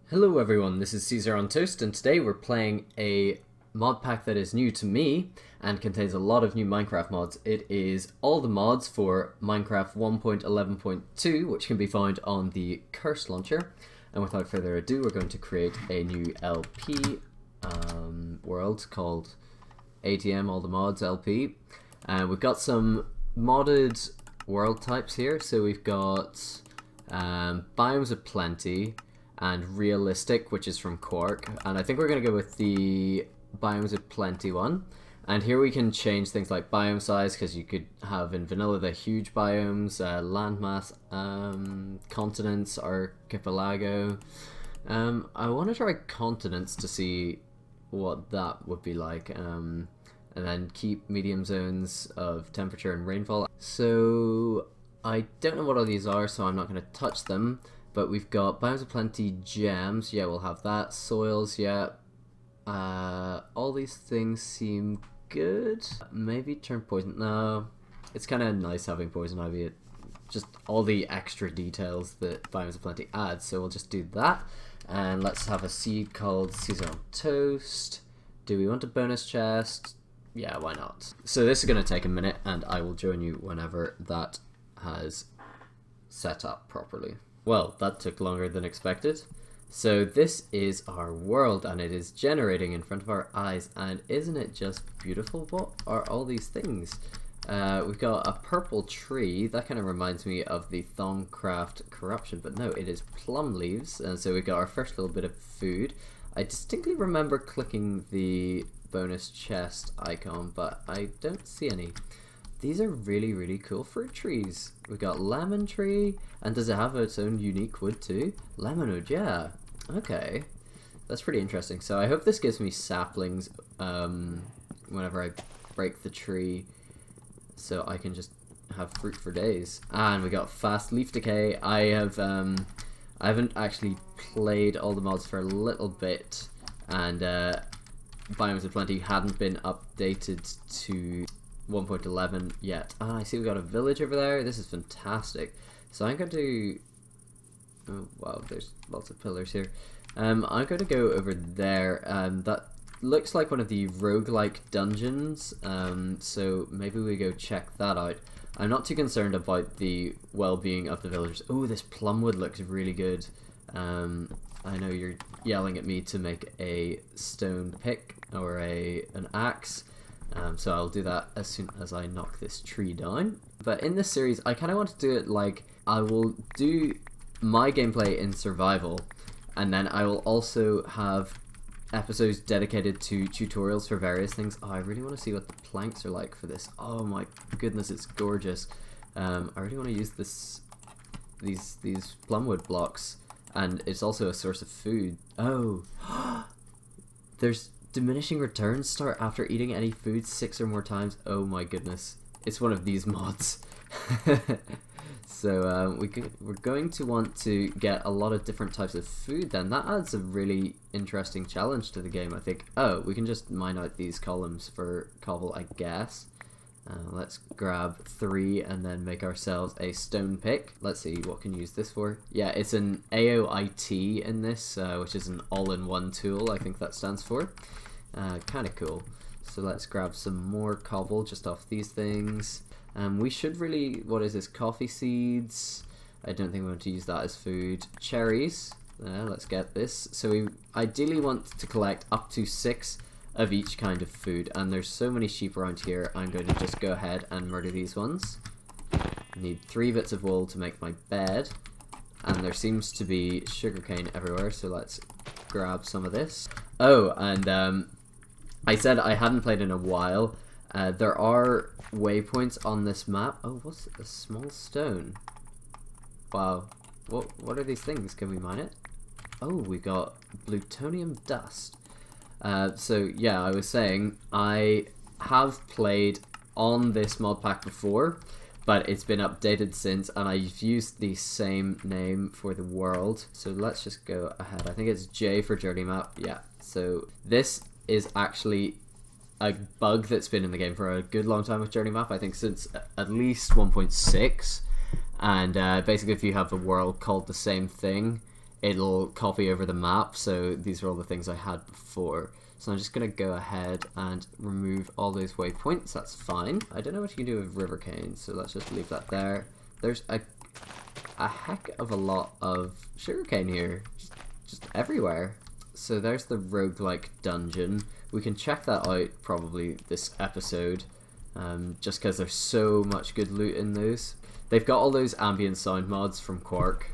Hello everyone, this is Caesar on Toast, and today we're playing a mod pack that is new to me and contains a lot of new Minecraft mods. It is all the mods for Minecraft 1.11.2, which can be found on the Curse launcher. And without further ado, we're going to create a new LP world called ATM All the Mods LP. We've got some modded world types here, so we've got Biomes of Plenty and Realistic, which is from Quark, and I think we're going to go with the Biomes of Plenty one. And here we can change things like biome size, because you could have in vanilla the huge biomes, landmass, continents, archipelago. I want to try continents to see what that would be like, and then keep medium zones of temperature and rainfall. So I don't know what all these are, so I'm not going to touch them. But we've got Biomes of Plenty gems, yeah, we'll have that. Soils, yeah. All these things seem good. Maybe turn poison. No, it's kind of nice having poison ivy. It just all the extra details that Biomes of Plenty adds. So we'll just do that. And let's have a seed called Caesar on Toast. Do we want a bonus chest? Yeah, why not? So this is going to take a minute, and I will join you whenever that has set up properly. Well, that took longer than expected. So this is our world, and it is generating in front of our eyes, and isn't it just beautiful? What are all these things? We've got a purple tree. That kind of reminds me of the Thongcraft corruption, but no, it is plum leaves. And so we got our first little bit of food. I distinctly remember clicking the bonus chest icon, but I don't see any. These are really, really cool fruit trees. We've got lemon tree, and does it have its own unique wood too? Lemon wood, yeah. Okay, that's pretty interesting. So I hope this gives me saplings whenever I break the tree, so I can just have fruit for days. And we got fast leaf decay. I haven't actually played all the mods for a little bit, and Biomes of Plenty hadn't been updated to 1.11 yet. I see we got a village over there. This is fantastic. So I'm going to... Oh, wow, there's lots of pillars here. I'm going to go over there. That looks like one of the Roguelike Dungeons, so maybe we go check that out. I'm not too concerned about the well-being of the villagers. Oh, this plumwood looks really good. I know you're yelling at me to make a stone pick or an axe. So I'll do that as soon as I knock this tree down. But in this series, I kind of want to do it like I will do my gameplay in survival, and then I will also have episodes dedicated to tutorials for various things. Oh, I really want to see what the planks are like for this. Oh my goodness, it's gorgeous. I really want to use these plumwood blocks, and it's also a source of food. Oh, there's diminishing returns start after eating any food 6 or more times. Oh my goodness, it's one of these mods. So we're going to want to get a lot of different types of food then. That adds a really interesting challenge to the game, I think. Oh, we can just mine out these columns for cobble, I guess. Let's grab 3 and then make ourselves a stone pick. Let's see, what can you use this for? Yeah, it's an AOIT in this, which is an all-in-one tool, I think that stands for. Kind of cool. So let's grab some more cobble just off these things. We should really... What is this? Coffee seeds. I don't think we want to use that as food. Cherries. Let's get this. So we ideally want to collect up to 6 of each kind of food. And there's so many sheep around here, I'm going to just go ahead and murder these ones. Need 3 bits of wool to make my bed. And there seems to be sugarcane everywhere, so let's grab some of this. Oh, and I said I hadn't played in a while. There are waypoints on this map. Oh, what's a small stone? Wow. What are these things? Can we mine it? Oh, we got plutonium dust. So yeah, I was saying I have played on this mod pack before, but it's been updated since, and I've used the same name for the world. So let's just go ahead. I think it's J for journey map. Yeah. So this is actually a bug that's been in the game for a good long time with journey map. I think since at least 1.6. And basically, if you have a world called the same thing, it'll copy over the map. So these are all the things I had before. So I'm just going to go ahead and remove all those waypoints. That's fine. I don't know what you can do with river canes, so let's just leave that there. There's a heck of a lot of sugarcane here, just everywhere. So there's the Roguelike Dungeon. We can check that out probably this episode, just because there's so much good loot in those. They've got all those ambient sound mods from Quark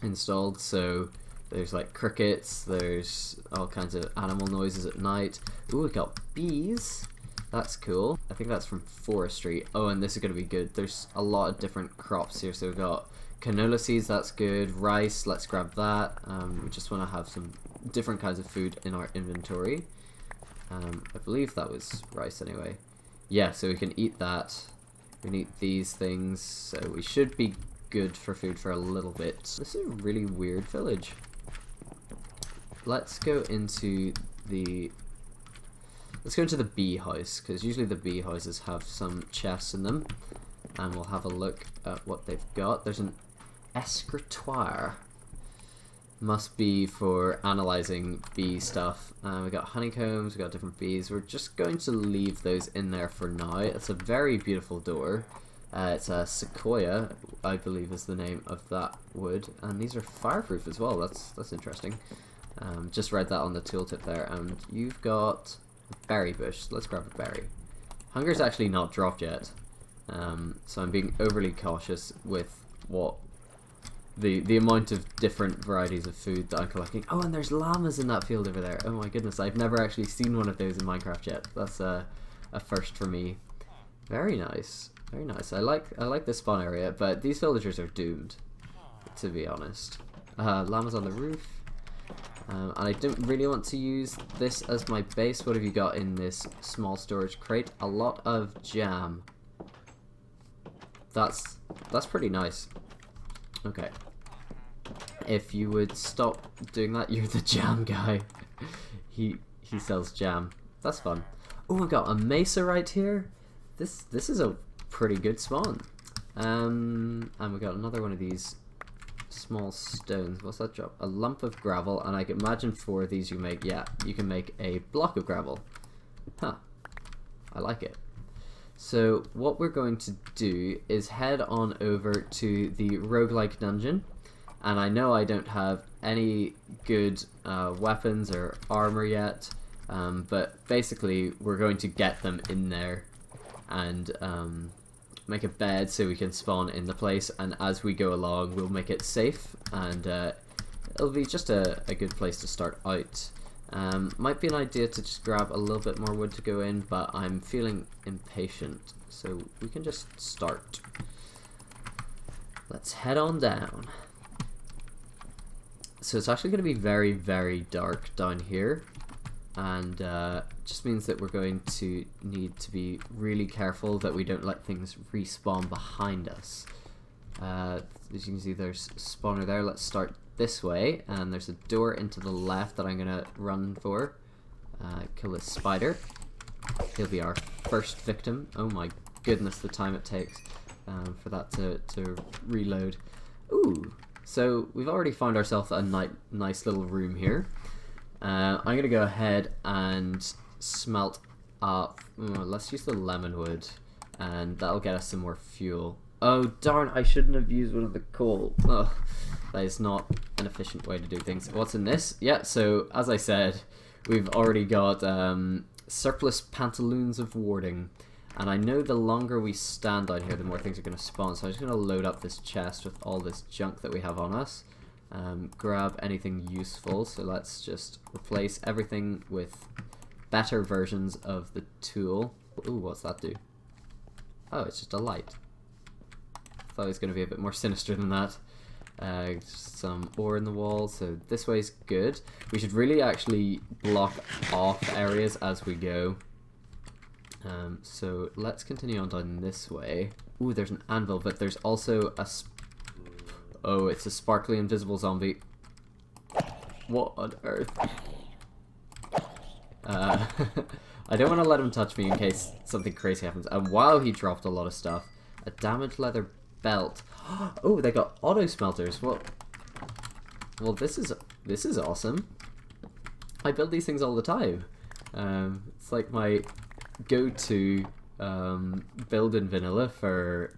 installed, so there's like crickets, there's all kinds of animal noises at night. Ooh, we got bees. That's cool. I think that's from forestry. Oh, and this is going to be good. There's a lot of different crops here. So we've got canola seeds, that's good. Rice, let's grab that. We just want to have some different kinds of food in our inventory. I believe that was rice anyway. Yeah, so we can eat that. We can eat these things. So we should be good for food for a little bit. This is a really weird village. Let's go into the bee house, because usually the bee houses have some chests in them, and we'll have a look at what they've got. There's an escritoire. Must be for analyzing bee stuff. We got honeycombs, we got different bees. We're just going to leave those in there for now. It's a very beautiful door. It's a sequoia, I believe is the name of that wood, and these are fireproof as well. That's interesting. Just read that on the tooltip there. And you've got a berry bush. Let's grab a berry. Hunger's actually not dropped yet, so I'm being overly cautious with what the amount of different varieties of food that I'm collecting. Oh, and there's llamas in that field over there. Oh my goodness, I've never actually seen one of those in Minecraft yet. That's a first for me. Very nice, very nice. I like this spawn area, but these villagers are doomed, to be honest. Llamas on the roof. And I don't really want to use this as my base. What have you got in this small storage crate? A lot of jam. That's pretty nice. Okay. If you would stop doing that, you're the jam guy. He sells jam. That's fun. Oh, we got a mesa right here. This is a pretty good spawn. And we got another one of these small stones. What's that drop? A lump of gravel, and I can imagine 4 of these you make. Yeah, you can make a block of gravel. Huh. I like it. So what we're going to do is head on over to the Roguelike Dungeon, and I know I don't have any good weapons or armor yet, but basically we're going to get them in there and make a bed so we can spawn in the place, and as we go along we'll make it safe, and it'll be just a good place to start out. Might be an idea to just grab a little bit more wood to go in, but I'm feeling impatient, so we can just start. Let's head on down. So it's actually going to be very, very dark down here, and just means that we're going to need to be really careful that we don't let things respawn behind us. As you can see, there's a spawner there. Let's start this way, and there's a door into the left that I'm gonna run for. Kill this spider. He'll be our first victim. Oh my goodness, the time it takes for that to reload. Ooh, so we've already found ourselves a nice little room here. I'm gonna go ahead and smelt up. Let's use the lemon wood, and that'll get us some more fuel. Oh darn, I shouldn't have used one of the coal. Ugh, that is not an efficient way to do things. What's in this? Yeah, so as I said, we've already got surplus pantaloons of warding. And I know the longer we stand out here, the more things are going to spawn. So I'm just going to load up this chest with all this junk that we have on us. Grab anything useful. So let's just replace everything with better versions of the tool. Ooh, what's that do? Oh, it's just a light. Thought it was going to be a bit more sinister than that. Some ore in the wall, so this way's good. We should really actually block off areas as we go. So let's continue on down this way. Ooh, there's an anvil, but there's also a oh, it's a sparkly invisible zombie. What on earth? I don't want to let him touch me in case something crazy happens. And wow, he dropped a lot of stuff. A damaged leather belt. Oh, they got auto smelters. What? Well, this is awesome. I build these things all the time. It's like my go-to build in vanilla for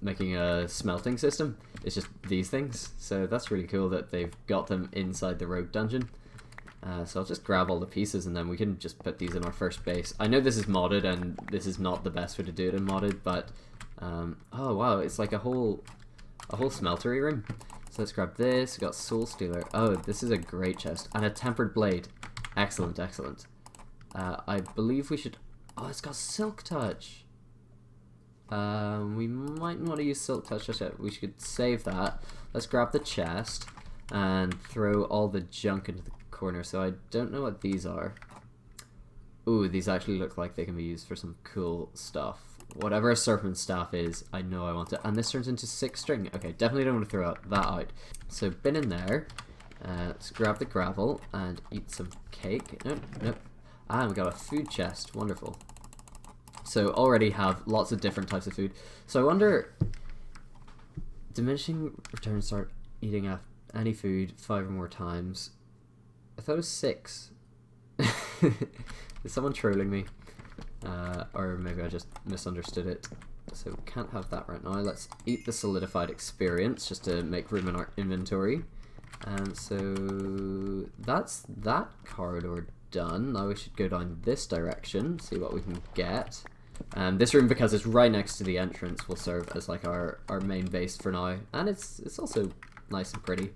making a smelting system. It's just these things. So that's really cool that they've got them inside the Rogue Dungeon. So I'll just grab all the pieces and then we can just put these in our first base. I know this is modded and this is not the best way to do it in modded, but oh wow, it's like a whole smeltery room. So let's grab this. We got Soul Stealer. Oh, this is a great chest. And a Tempered Blade. Excellent, excellent. I believe we should... Oh, it's got Silk Touch. We might want to use Silk Touch just yet. We should save that. Let's grab the chest and throw all the junk into the corner. So I don't know what these are. Ooh, these actually look like they can be used for some cool stuff. Whatever a serpent staff is, I know I want it. And this turns into 6 string. Okay, definitely don't want to throw that out. So bin in there. Let's grab the gravel and eat some cake. Nope, nope. Ah, we got a food chest. Wonderful. So already have lots of different types of food. So I wonder, diminishing returns start eating any food 5 or more times. I thought it was 6. Is someone trolling me? Or maybe I just misunderstood it. So we can't have that right now. Let's eat the solidified experience just to make room in our inventory. And so that's that corridor done. Now we should go down this direction, see what we can get. This room, because it's right next to the entrance, will serve as like our main base for now. And it's also nice and pretty.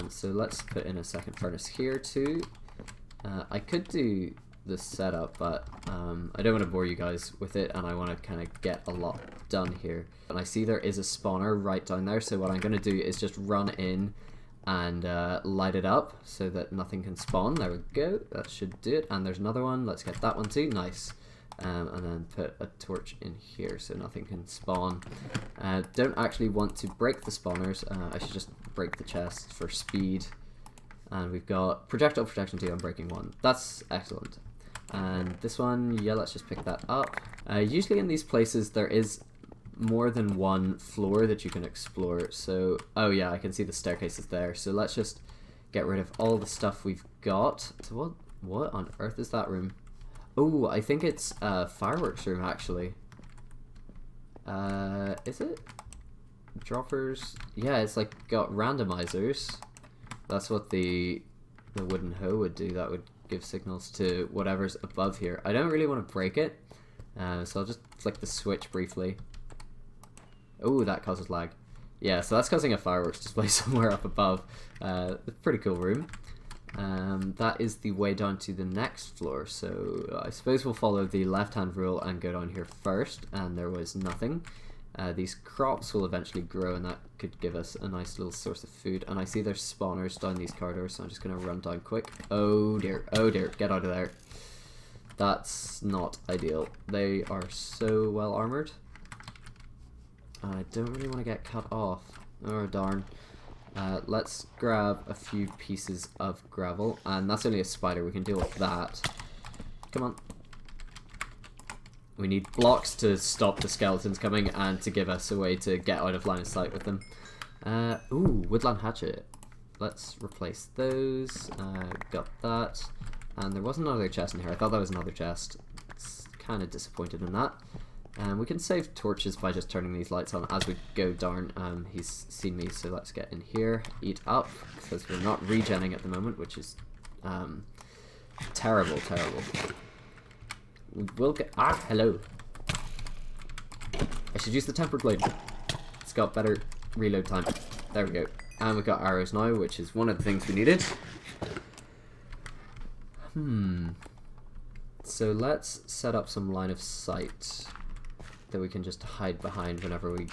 So let's put in a second furnace here too. I could do the setup, but I don't want to bore you guys with it, and I want to kind of get a lot done here. And I see there is a spawner right down there, so what I'm going to do is just run in and light it up so that nothing can spawn. There we go, that should do it. And there's another one, let's get that one too, nice. And then put a torch in here so nothing can spawn. Don't actually want to break the spawners, I should just break the chest for speed. And we've got projectile protection 2 on breaking 1. That's excellent. And this one, yeah, let's just pick that up. Usually in these places there is more than one floor that you can explore. So, oh yeah, I can see the staircases there. So let's just get rid of all the stuff we've got. So what on earth is that room? Oh, I think it's a fireworks room actually. Is it? Droppers? Yeah, it's like got randomizers. That's what the wooden hoe would do. That would give signals to whatever's above here. I don't really want to break it, so I'll just flick the switch briefly. Oh, that causes lag. Yeah, so that's causing a fireworks display somewhere up above. A pretty cool room. That is the way down to the next floor, so I suppose we'll follow the left-hand rule and go down here first, and there was nothing. These crops will eventually grow, and that could give us a nice little source of food. And I see there's spawners down these corridors, so I'm just going to run down quick. Oh dear, get out of there. That's not ideal. They are so well armored. I don't really want to get cut off. Oh darn. Let's grab a few pieces of gravel, and that's only a spider, we can deal with that. Come on. We need blocks to stop the skeletons coming and to give us a way to get out of line of sight with them. Ooh, woodland hatchet. Let's replace those. Got that. And there was another chest in here. I thought that was another chest. Kind of disappointed in that. We can save torches by just turning these lights on as we go down. He's seen me, so let's get in here. Eat up, because we're not regenning at the moment, which is terrible, terrible. We'll get... Ah, hello. I should use the tempered blade. It's got better reload time. There we go. And we've got arrows now, which is one of the things we needed. So let's set up some line of sight that we can just hide behind whenever we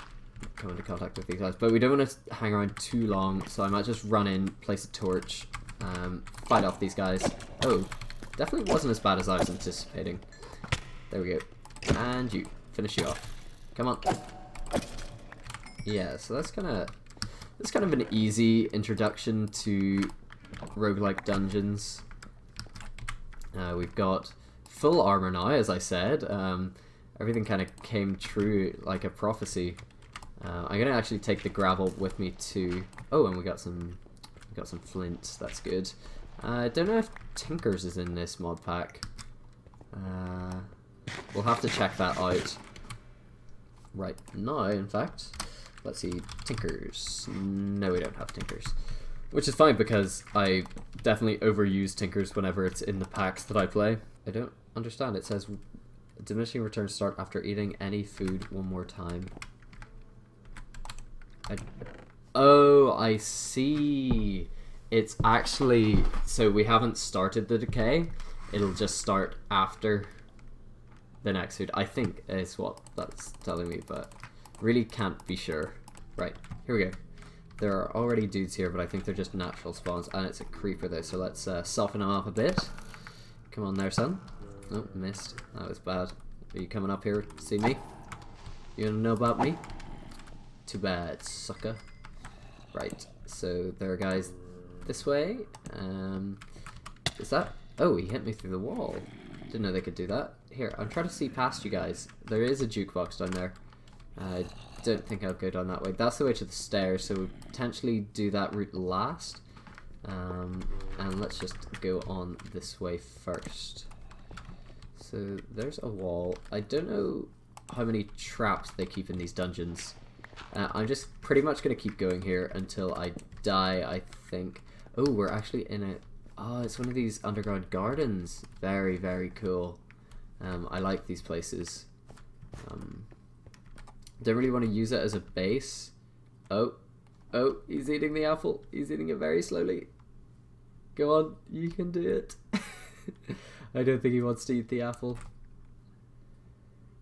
come into contact with these guys. But we don't want to hang around too long, so I might just run in, place a torch, fight off these guys. Oh, definitely wasn't as bad as I was anticipating. There we go. And you. Finish you off. Come on. Yeah, so that's kind of an easy introduction to roguelike dungeons. We've got full armor now, as I said. Everything kind of came true like a prophecy. I'm going to actually take the gravel with me too. Oh, and we got some got some flint, that's good. I don't know if Tinkers is in this mod pack. We'll have to check that out right now, in fact. Let's see, Tinkers. No, we don't have Tinkers. Which is fine, because I definitely overuse Tinkers whenever it's in the packs that I play. I don't understand. It says diminishing returns start after eating any food one more time. Oh, I see. It's actually... So we haven't started the decay. It'll just start after the next food. I think is what that's telling me, but really can't be sure. Right, here we go. There are already dudes here, but I think they're just natural spawns, and it's a creeper though, so let's soften them up a bit. Come on there, son. Oh, missed. That was bad. Are you coming up here to see me? You wanna know about me? Too bad, sucker. Right, so there are guys this way. Is that... Oh, he hit me through the wall. Didn't know they could do that. Here, I'm trying to see past you guys. There is a jukebox down there. I don't think I'll go down that way. That's the way to the stairs, so we'll potentially do that route last. And let's just go on this way first. So there's a wall. I don't know how many traps they keep in these dungeons. I'm just pretty much going to keep going here until I die, I think. Oh, we're actually in a... Oh, it's one of these underground gardens. Very, very cool. I like these places. Don't really want to use it as a base. Oh, he's eating the apple. He's eating it very slowly. Go on, you can do it. I don't think he wants to eat the apple.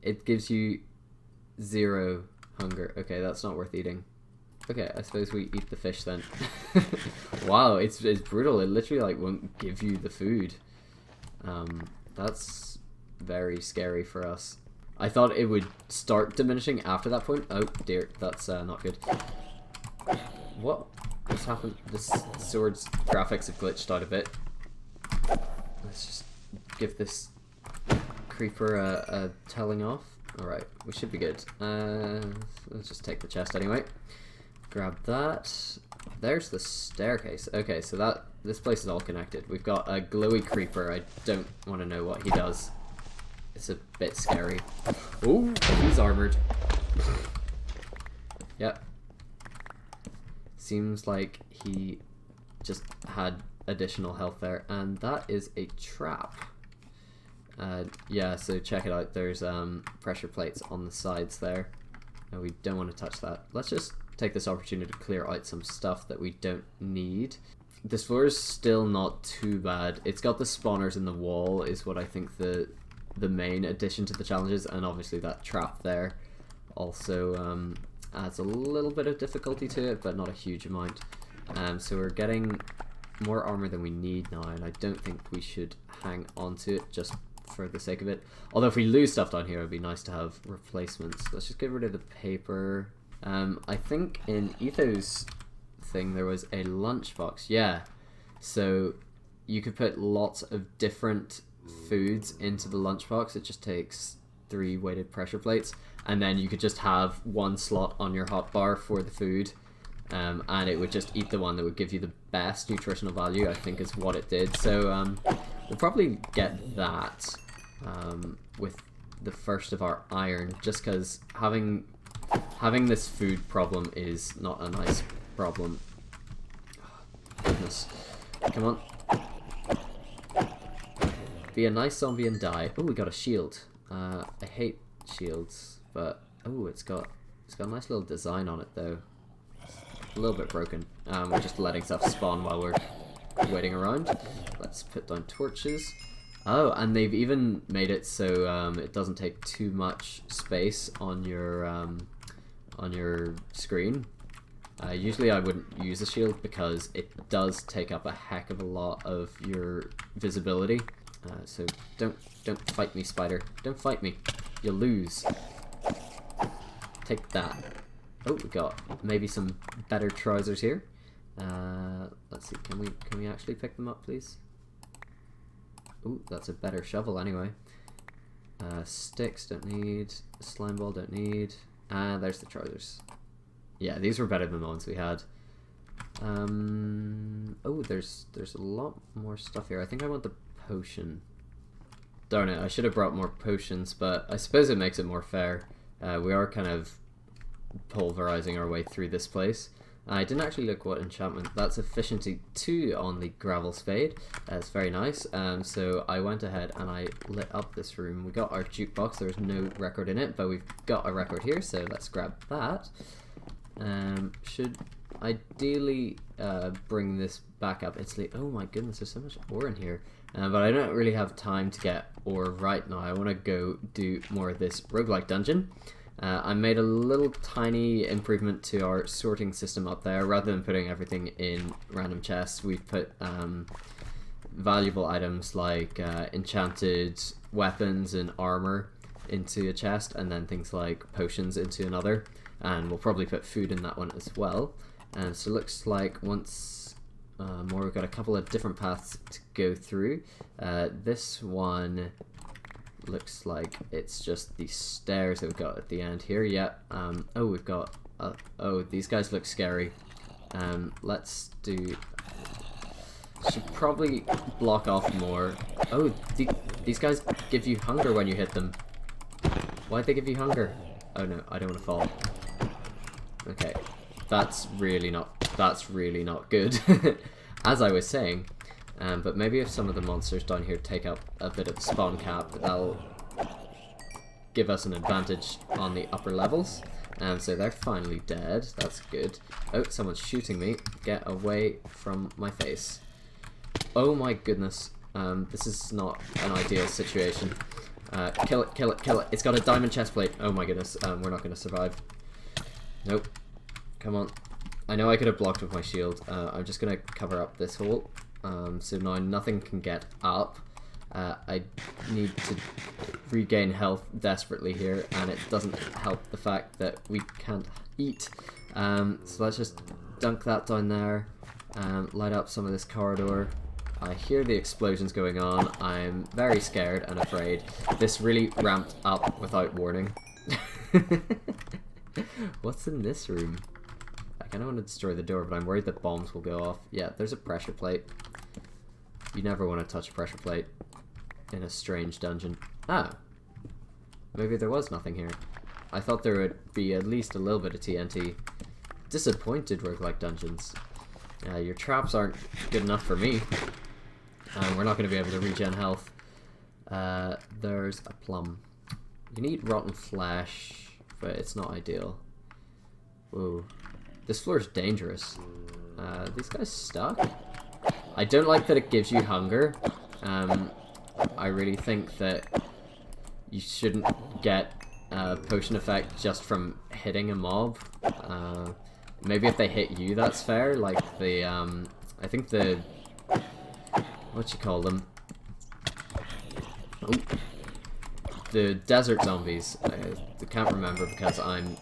It gives you 0 hunger. Okay, that's not worth eating. Okay, I suppose we eat the fish then. Wow, it's brutal. It literally like won't give you the food. That's very scary for us. I thought it would start diminishing after that point. Oh dear, that's not good. What? What's happened? This sword's graphics have glitched out a bit. Let's just give this creeper a telling off. Alright, we should be good. Let's just take the chest anyway. Grab that. There's the staircase. Okay, so this place is all connected. We've got a glowy creeper. I don't want to know what he does. It's a bit scary. Oh, he's armored. Yep. Seems like he just had additional health there. And that is a trap. Yeah, so check it out. There's pressure plates on the sides there. And we don't want to touch that. Let's just take this opportunity to clear out some stuff that we don't need. This floor is still not too bad. It's got the spawners in the wall is what I think the main addition to the challenges, and obviously that trap there also adds a little bit of difficulty to it, but not a huge amount. So we're getting more armor than we need now, and I don't think we should hang on to it just for the sake of it. Although if we lose stuff down here, it would be nice to have replacements. Let's just get rid of the paper. I think in Etho's thing there was a lunchbox. Yeah, so you could put lots of different foods into the lunchbox. It just takes 3 weighted pressure plates, and then you could just have 1 slot on your hotbar for the food, and it would just eat the one that would give you the best nutritional value, I think is what it did. So we'll probably get that with the first of our iron, just because having this food problem is not a nice problem. Oh, goodness. Come on. Be a nice zombie and die. Oh, we got a shield. I hate shields, but oh, it's got a nice little design on it though. A little bit broken. We're just letting stuff spawn while we're waiting around. Let's put down torches. Oh, and they've even made it so it doesn't take too much space on your screen. Usually I wouldn't use a shield because it does take up a heck of a lot of your visibility. So don't fight me, spider. Don't fight me. You'll lose. Take that. Oh, we got maybe some better trousers here. Let's see. Can we actually pick them up, please? Ooh, that's a better shovel anyway. Sticks don't need. Slime ball don't need. There's the trousers. Yeah, these were better than the ones we had. Oh, there's a lot more stuff here. I think I want the potion. Darn it, I should have brought more potions, but I suppose it makes it more fair. We are kind of pulverizing our way through this place. I didn't actually look what enchantment. That's efficiency 2 on the gravel spade. It's very nice. So I went ahead and I lit up this room. We got our jukebox. There was no record in it, but we've got a record here, so let's grab that. Should ideally bring this back up. It's like, oh my goodness, there's so much ore in here. But I don't really have time to get ore right now. I want to go do more of this roguelike dungeon. I made a little tiny improvement to our sorting system up there. Rather than putting everything in random chests, we've put valuable items like enchanted weapons and armor into a chest, and then things like potions into another. And we'll probably put food in that one as well. And so it looks like once more, we've got a couple of different paths to go through. This one looks like it's just the stairs that we've got at the end here. Yeah. Oh, we've got... oh, these guys look scary. Let's do... Should probably block off more. Oh, these guys give you hunger when you hit them. Why'd they give you hunger? Oh no, I don't want to fall. Okay, that's really not good. As I was saying, but maybe if some of the monsters down here take up a bit of the spawn cap, that'll give us an advantage on the upper levels. So they're finally dead. That's good. Oh, someone's shooting me. Get away from my face. Oh my goodness. This is not an ideal situation. Kill it, kill it, kill it. It's got a diamond chest plate. Oh my goodness. We're not going to survive. Nope. Come on. I know I could have blocked with my shield. I'm just going to cover up this hole. So now nothing can get up. I need to regain health desperately here, and it doesn't help the fact that we can't eat. So let's just dunk that down there. Light up some of this corridor. I hear the explosions going on. I'm very scared and afraid. This really ramped up without warning. What's in this room? I kind of want to destroy the door, but I'm worried that bombs will go off. Yeah, there's a pressure plate. You never want to touch a pressure plate in a strange dungeon. Ah, maybe there was nothing here. I thought there would be at least a little bit of TNT. Disappointed roguelike dungeons. Your traps aren't good enough for me. We're not going to be able to regen health. There's a plum. You need rotten flesh, but it's not ideal. Whoa. This floor is dangerous. These guys stuck? I don't like that it gives you hunger. I really think that you shouldn't get a potion effect just from hitting a mob. Maybe if they hit you, that's fair. Like the, I think the, what you call them? Oh. The desert zombies. I can't remember because I'm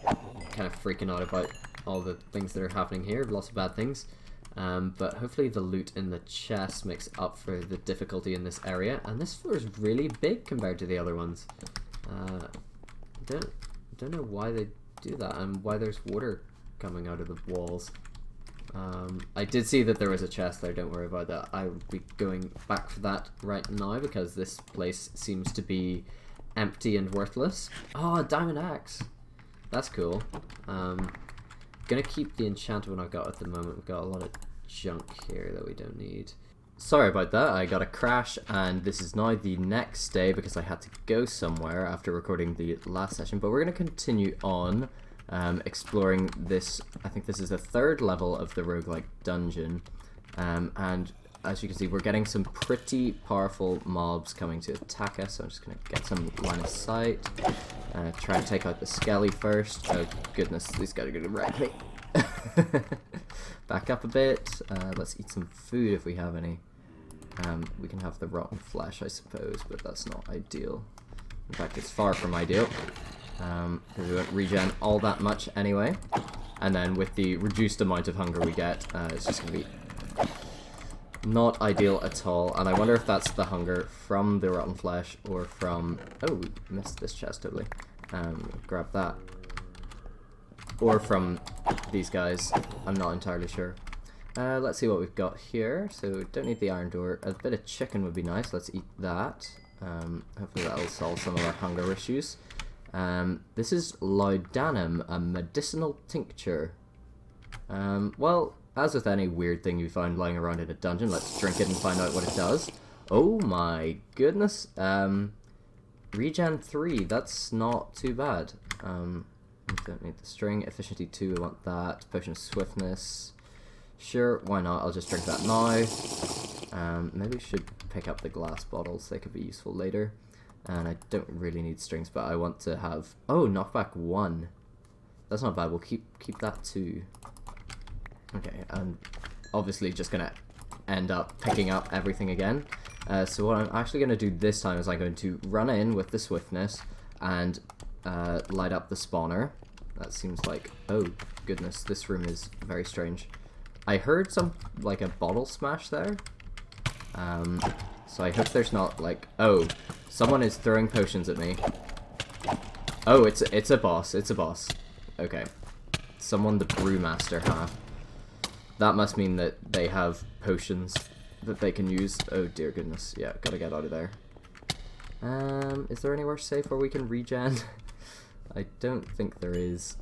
kind of freaking out about all the things that are happening here. Lots of bad things. But hopefully the loot in the chest makes up for the difficulty in this area. And this floor is really big compared to the other ones. Don't know why they do that and why there's water coming out of the walls. I did see that there was a chest there, don't worry about that. I will be going back for that right now because this place seems to be empty and worthless. Oh, a diamond axe. That's cool. Gonna keep the enchanted one I've got at the moment. We've got a lot of junk here that we don't need. Sorry about that, I got a crash, and this is now the next day because I had to go somewhere after recording the last session, but we're gonna continue on exploring this. I think this is the third level of the Roguelike Dungeon, and as you can see, we're getting some pretty powerful mobs coming to attack us, so I'm just going to get some line of sight. Try and take out the skelly first. Oh goodness, these guys are going to wreck me. Back up a bit. Let's eat some food if we have any. We can have the rotten flesh, I suppose, but that's not ideal. In fact, it's far from ideal. Because we won't regen all that much anyway. And then with the reduced amount of hunger we get, it's just going to be not ideal at all. And I wonder if that's the hunger from the rotten flesh or from... Oh, we missed this chest totally. Grab that. Or from these guys. I'm not entirely sure. Let's see what we've got here. So don't need the iron door. A bit of chicken would be nice. Let's eat that. Hopefully that'll solve some of our hunger issues. This is laudanum, a medicinal tincture. Well, as with any weird thing you find lying around in a dungeon, let's drink it and find out what it does. Oh my goodness. Regen 3, that's not too bad. We don't need the string. Efficiency 2, we want that. Potion of swiftness. Sure, why not? I'll just drink that now. Maybe we should pick up the glass bottles. They could be useful later. And I don't really need strings, but I want to have... Oh, knockback 1. That's not bad. We'll keep that too. Okay, I'm obviously just going to end up picking up everything again. So what I'm actually going to do this time is I'm going to run in with the swiftness and light up the spawner. That seems like... Oh, goodness, this room is very strange. I heard some, like, a bottle smash there. So I hope there's not, like... Oh, someone is throwing potions at me. Oh, it's a boss. It's a boss. Okay. Someone the brewmaster, huh? That must mean that they have potions that they can use. Oh, dear goodness. Yeah, gotta get out of there. Is there anywhere safe where we can regen? I don't think there is.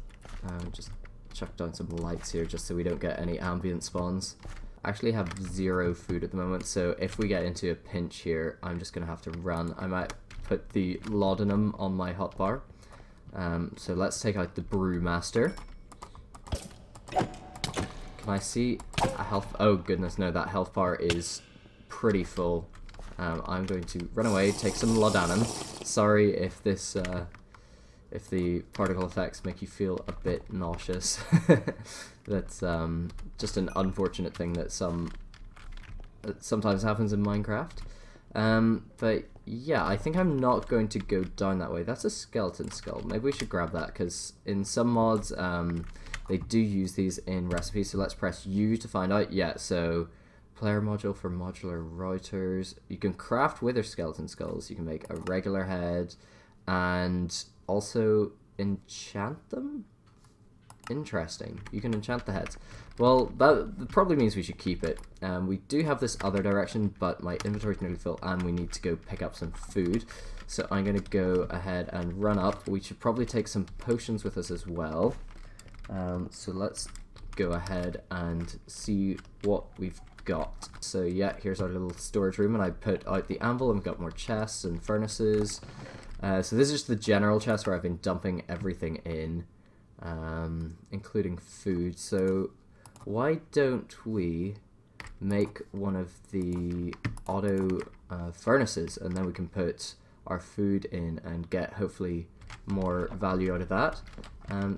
Just chuck down some lights here just so we don't get any ambient spawns. I actually have 0 food at the moment, so if we get into a pinch here, I'm just going to have to run. I might put the laudanum on my hotbar. So let's take out the brewmaster. Can I see a health... Oh goodness, no, that health bar is pretty full. I'm going to run away, take some laudanum. Sorry if this... if the particle effects make you feel a bit nauseous. That's just an unfortunate thing that sometimes happens in Minecraft. But yeah, I think I'm not going to go down that way. That's a skeleton skull. Maybe we should grab that, because in some mods they do use these in recipes. So let's press U to find out. Yeah, so player module for modular routers. You can craft wither skeleton skulls. You can make a regular head and also enchant them? Interesting. You can enchant the heads. Well, that probably means we should keep it. We do have this other direction, but my inventory's nearly full and we need to go pick up some food. So I'm going to go ahead and run up. We should probably take some potions with us as well. So let's go ahead and see what we've got. So yeah, here's our little storage room, and I put out the anvil and we've got more chests and furnaces. So this is just the general chest where I've been dumping everything in, including food. So why don't we make one of the auto furnaces, and then we can put our food in and get hopefully more value out of that.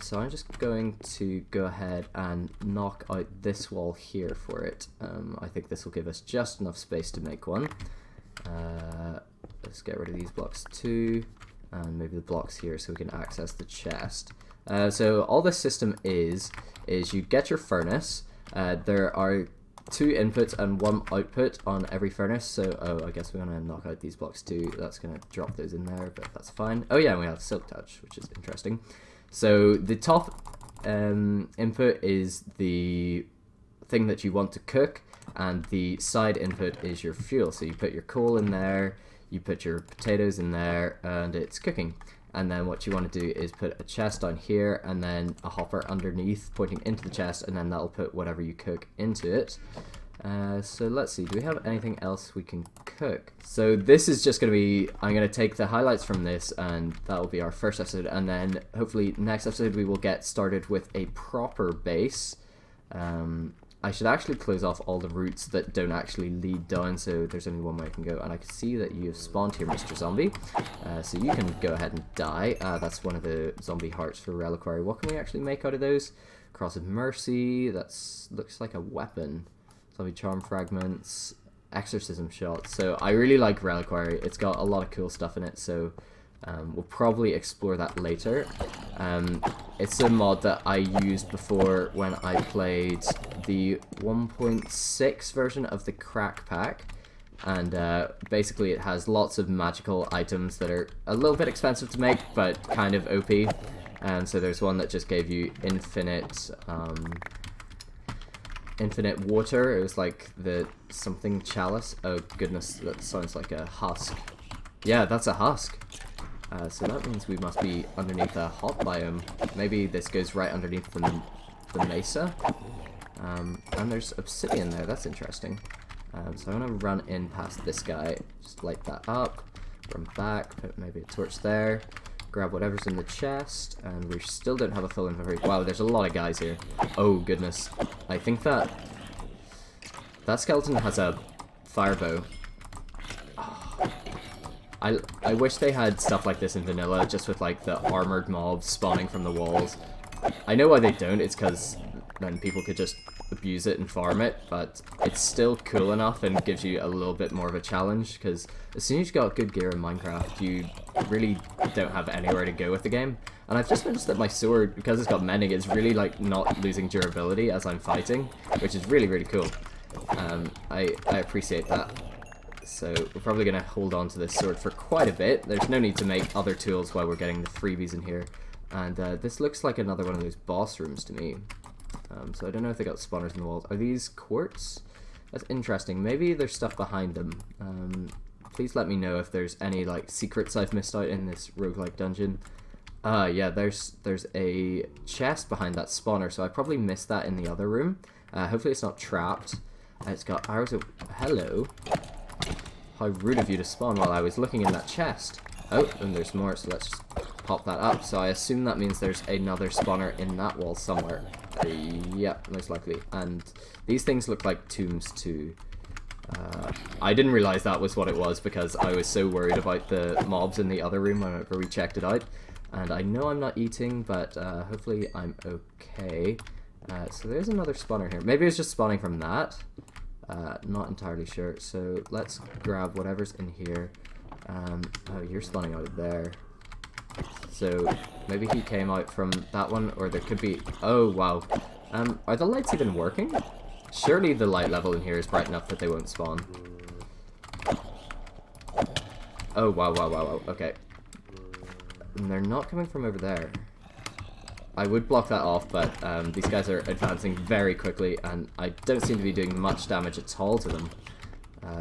So I'm just going to go ahead and knock out this wall here for it. I think this will give us just enough space to make one. Let's get rid of these blocks too, and maybe the blocks here so we can access the chest. So all this system is you get your furnace. There are 2 inputs and 1 output on every furnace. So, oh, I guess we're going to knock out these blocks too. That's going to drop those in there, but that's fine. Oh yeah, and we have Silk Touch, which is interesting. So the top input is the thing that you want to cook, and the side input is your fuel. So you put your coal in there, you put your potatoes in there, and it's cooking. And then what you want to do is put a chest down here, and then a hopper underneath pointing into the chest, and then that'll put whatever you cook into it. So let's see, do we have anything else we can cook? So this is just going to be, I'm going to take the highlights from this, and that'll be our first episode, and then hopefully next episode we will get started with a proper base. I should actually close off all the routes that don't actually lead down, so there's only one way I can go. And I can see that you have spawned here, Mr. Zombie. So you can go ahead and die. That's one of the zombie hearts for Reliquary. What can we actually make out of those? Cross of Mercy, that's looks like a weapon. Zombie Charm Fragments, Exorcism Shot. So I really like Reliquary. It's got a lot of cool stuff in it, so we'll probably explore that later. It's a mod that I used before when I played the 1.6 version of the Crack Pack, and basically it has lots of magical items that are a little bit expensive to make but kind of OP. And so there's one that just gave you infinite infinite water. It was like the something chalice. Oh goodness, that sounds like a husk. Yeah, that's a husk. So that means we must be underneath a hot biome. Maybe this goes right underneath the mesa. And there's obsidian there, that's interesting. So I'm going to run in past this guy, just light that up, run back, put maybe a torch there, grab whatever's in the chest, and we still don't have a full inventory. Wow, there's a lot of guys here. Oh goodness. I think that skeleton has a fire bow. I wish they had stuff like this in vanilla, just with like the armored mobs spawning from the walls. I know why they don't, it's because then people could just abuse it and farm it, but it's still cool enough and gives you a little bit more of a challenge, because as soon as you've got good gear in Minecraft, you really don't have anywhere to go with the game. And I've just noticed that my sword, because it's got mending, it's really like not losing durability as I'm fighting, which is really, really cool. I appreciate that. So we're probably going to hold on to this sword for quite a bit. There's no need to make other tools while we're getting the freebies in here. And this looks like another one of those boss rooms to me. So I don't know if they got spawners in the walls. Are these quartz? That's interesting. Maybe there's stuff behind them. Please let me know if there's any like secrets I've missed out in this roguelike dungeon. Yeah, there's a chest behind that spawner, so I probably missed that in the other room. Hopefully it's not trapped. It's got arrows of... Hello. How rude of you to spawn while I was looking in that chest. Oh, and there's more, so let's just pop that up. So I assume that means there's another spawner in that wall somewhere. Yep, most likely. And these things look like tombs too. I didn't realize that was what it was because I was so worried about the mobs in the other room whenever we checked it out. And I know I'm not eating, but hopefully I'm okay. So there's another spawner here. Maybe it's just spawning from that. Not entirely sure. So let's grab whatever's in here. Oh, you're spawning out of there. So maybe he came out from that one, or there could be... Oh, wow. Are the lights even working? Surely the light level in here is bright enough that they won't spawn. Oh, wow, wow, wow, wow. Okay. And they're not coming from over there. I would block that off, but these guys are advancing very quickly, and I don't seem to be doing much damage at all to them.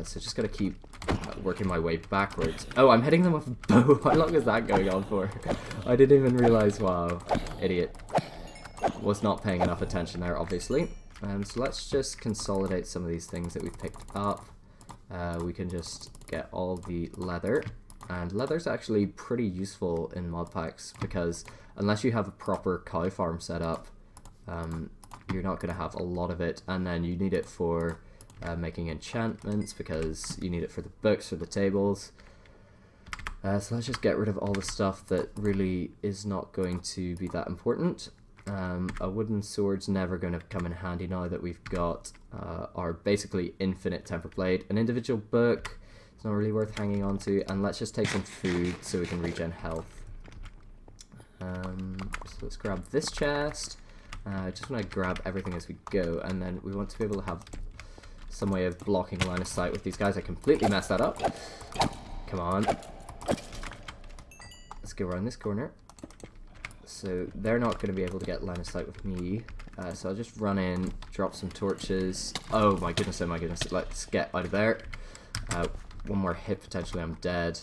So just gotta keep working my way backwards. Oh, I'm hitting them with a bow. How long is that going on for? I didn't even realize. Wow, idiot. Was not paying enough attention there, obviously. So let's just consolidate some of these things that we've picked up. We can just get all the leather. And leather's actually pretty useful in mod packs because unless you have a proper cow farm set up, you're not going to have a lot of it. And then you need it for making enchantments because you need it for the books, for the tables. So let's just get rid of all the stuff that really is not going to be that important. A wooden sword's never going to come in handy now that we've got our basically infinite temper blade. An individual book, it's not really worth hanging on to. And let's just take some food so we can regen health. So let's grab this chest. I just want to grab everything as we go, and then we want to be able to have some way of blocking line of sight with these guys. I completely messed that up. Come on. Let's go around this corner. So they're not going to be able to get line of sight with me. So I'll just run in, drop some torches. Oh my goodness, oh my goodness. Let's get out of there. One more hit, potentially I'm dead.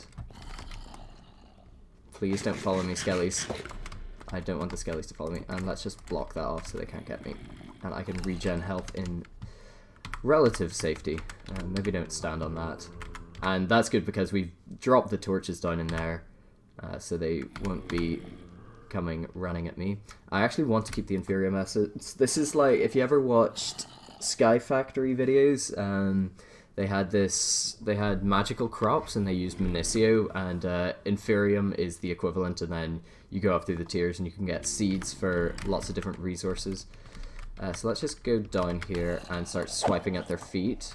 Please don't follow me, skellies. I don't want the skellies to follow me. And let's just block that off so they can't get me. And I can regen health in relative safety. Maybe don't stand on that. And that's good because we've dropped the torches down in there. So they won't be coming running at me. I actually want to keep the inferior methods. This is like, if you ever watched Sky Factory videos, they had magical crops and they used Municio, and Inferium is the equivalent, and then you go up through the tiers and you can get seeds for lots of different resources. So let's just go down here and start swiping at their feet.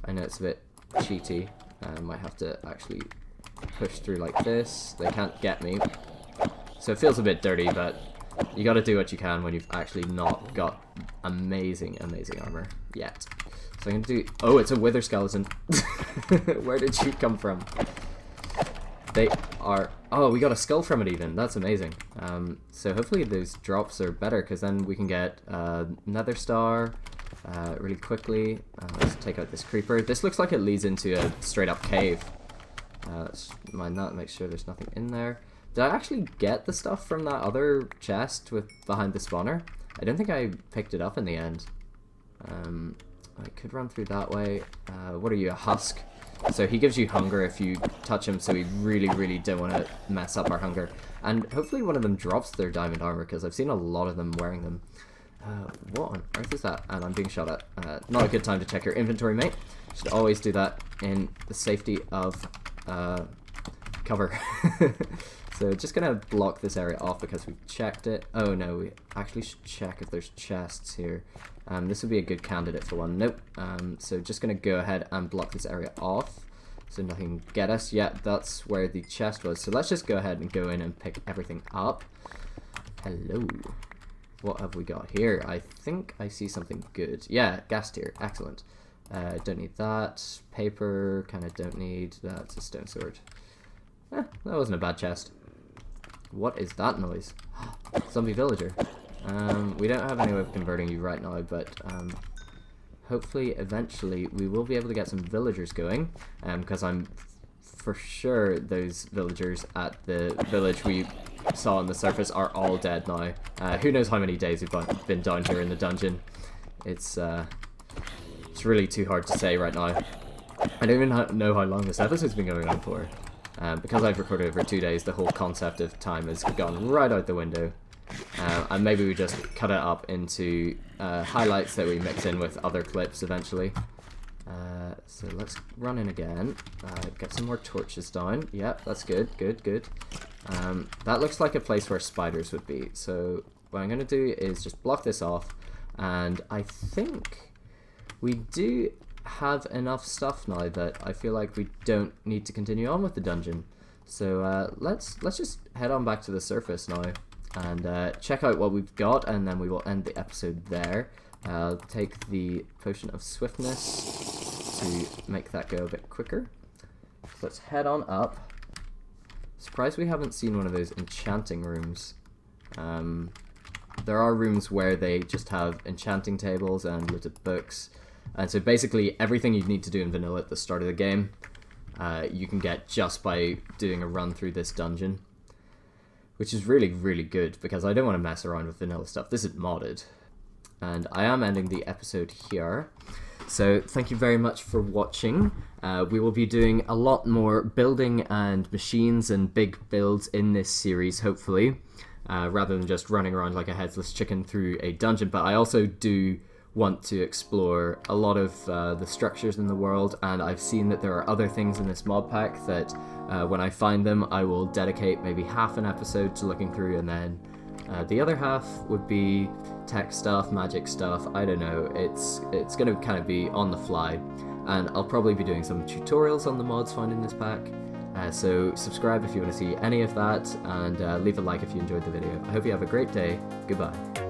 I know it's a bit cheaty. I might have to actually push through like this. They can't get me. So it feels a bit dirty, but you gotta do what you can when you've actually not got amazing, amazing armor yet. So I'm gonna do... Oh, it's a wither skeleton. Where did you come from? They are... Oh, we got a skull from it even. That's amazing. So hopefully those drops are better, because then we can get Nether Star, really quickly. Let's take out this creeper. This looks like it leads into a straight up cave. Let's mind that, make sure there's nothing in there. Did I actually get the stuff from that other chest with behind the spawner? I don't think I picked it up in the end. I could run through that way. What are you, a husk? So he gives you hunger if you touch him, so we really don't want to mess up our hunger. And hopefully one of them drops their diamond armor, because I've seen a lot of them wearing them. What on earth is that? And I'm being shot at. Not a good time to check your inventory, mate. Should always do that in the safety of cover. So just gonna block this area off because we've checked it. Oh no, we actually should check if there's chests here. This would be a good candidate for one. Nope. So just gonna go ahead and block this area off so nothing can get us. Yeah, that's where the chest was. So let's just go ahead and go in and pick everything up. Hello. What have we got here? I think I see something good. Yeah, gas tier. Excellent. Don't need that. Paper, kind of don't need. That's a stone sword. That wasn't a bad chest. What is that noise? Zombie villager. We don't have any way of converting you right now, but hopefully eventually we will be able to get some villagers going, because I'm for sure those villagers at the village we saw on the surface are all dead now. Who knows how many days we've been down here in the dungeon. It's really too hard to say right now. I don't even know how long this episode's been going on for. Because I've recorded over 2 days, the whole concept of time has gone right out the window. And maybe we just cut it up into highlights that we mix in with other clips eventually. So let's run in again. Get some more torches down. Yep, that's good, good. That looks like a place where spiders would be. So what I'm going to do is just block this off. And I think we do have enough stuff now that I feel like we don't need to continue on with the dungeon. So let's just head on back to the surface now and check out what we've got, and then we will end the episode there. I'll take the potion of swiftness to make that go a bit quicker. So let's head on up. Surprised we haven't seen one of those enchanting rooms. There are rooms where they just have enchanting tables and loads of books. And so basically everything you need to do in vanilla at the start of the game, you can get just by doing a run through this dungeon. Which is really good, because I don't want to mess around with vanilla stuff. This is modded. And I am ending the episode here. So thank you very much for watching. We will be doing a lot more building and machines and big builds in this series, hopefully. Rather than just running around like a headless chicken through a dungeon. But I also do want to explore a lot of the structures in the world, and I've seen that there are other things in this mod pack that when I find them I will dedicate maybe half an episode to looking through, and then the other half would be tech stuff, magic stuff. I don't know, it's going to kind of be on the fly, and I'll probably be doing some tutorials on the mods found in this pack. So subscribe if you want to see any of that, and leave a like if you enjoyed the video. I hope you have a great day. Goodbye.